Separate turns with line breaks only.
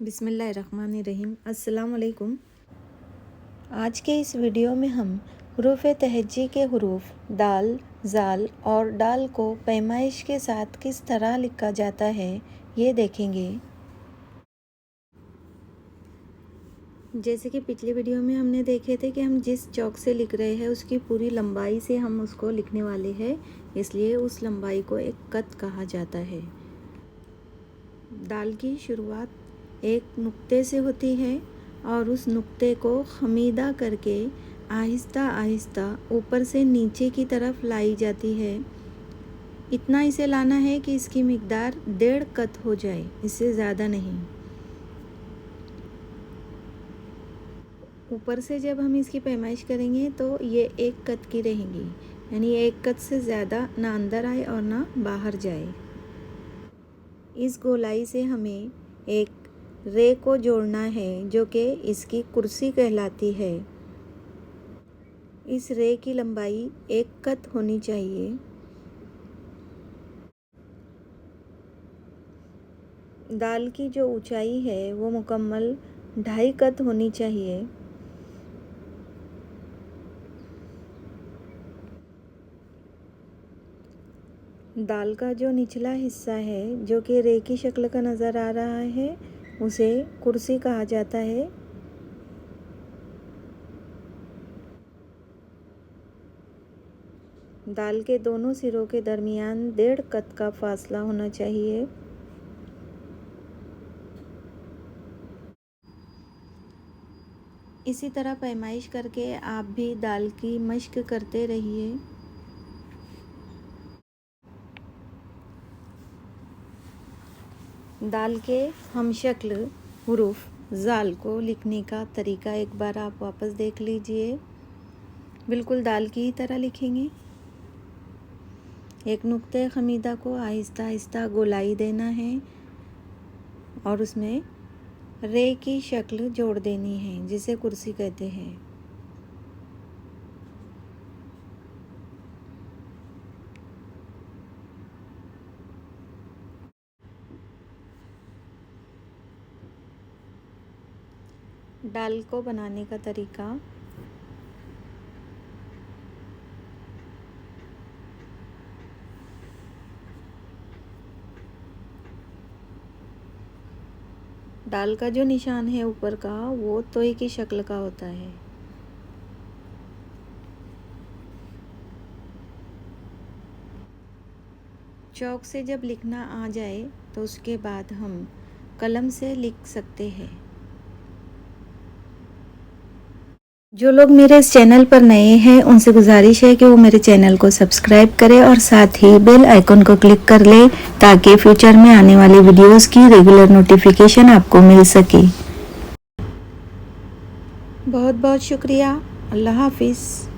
बिस्मिल्लाहिर्रहमानिर्रहीम। अस्सलाम वालेकुम। आज के इस वीडियो में हम हुरूफ़ तहज्जी के हुरूफ दाल, ज़ाल और डाल को पैमाइश के साथ किस तरह लिखा जाता है ये देखेंगे। जैसे कि पिछले वीडियो में हमने देखे थे कि हम जिस चौक से लिख रहे हैं उसकी पूरी लंबाई से हम उसको लिखने वाले हैं, इसलिए उस लंबाई को एक कत कहा जाता है। दाल की शुरुआत एक नुक्ते से होती है और उस नुक्ते को खमीदा करके आहिस्ता आहिस्ता ऊपर से नीचे की तरफ लाई जाती है। इतना इसे लाना है कि इसकी मिक़दार 1.5 कत हो जाए, इससे ज़्यादा नहीं। ऊपर से जब हम इसकी पैमाइश करेंगे तो ये 1 कत की रहेंगी, यानी 1 कत से ज़्यादा ना अंदर आए और ना बाहर जाए। इस गोलाई से हमें एक रे को जोड़ना है जो कि इसकी कुर्सी कहलाती है। इस रे की लंबाई 1 कत होनी चाहिए। दाल की जो ऊंचाई है वो मुकम्मल 2.5 कत होनी चाहिए। दाल का जो निचला हिस्सा है जो कि रे की शक्ल का नज़र आ रहा है उसे कुर्सी कहा जाता है। दाल के दोनों सिरों के दरमियान 1.5 कत का फासला होना चाहिए। इसी तरह पैमाइश करके आप भी दाल की मश्क करते रहिए। दाल के हमशक्ल हुरूफ ज़ाल को लिखने का तरीका एक बार आप वापस देख लीजिए। बिल्कुल दाल की ही तरह लिखेंगे। एक नुक्ते खमीदा को आहिस्ता आहिस्ता गोलाई देना है और उसमें रे की शक्ल जोड़ देनी है जिसे कुर्सी कहते हैं। दाल को बनाने का तरीका। दाल का जो निशान है ऊपर का वो तोई की शक्ल का होता है। चौक से जब लिखना आ जाए तो उसके बाद हम कलम से लिख सकते हैं। जो लोग मेरे इस चैनल पर नए हैं उनसे गुजारिश है कि वो मेरे चैनल को सब्सक्राइब करें और साथ ही बेल आइकन को क्लिक कर लें ताकि फ्यूचर में आने वाली वीडियोस की रेगुलर नोटिफिकेशन आपको मिल सके। बहुत बहुत शुक्रिया। अल्लाह हाफिज़।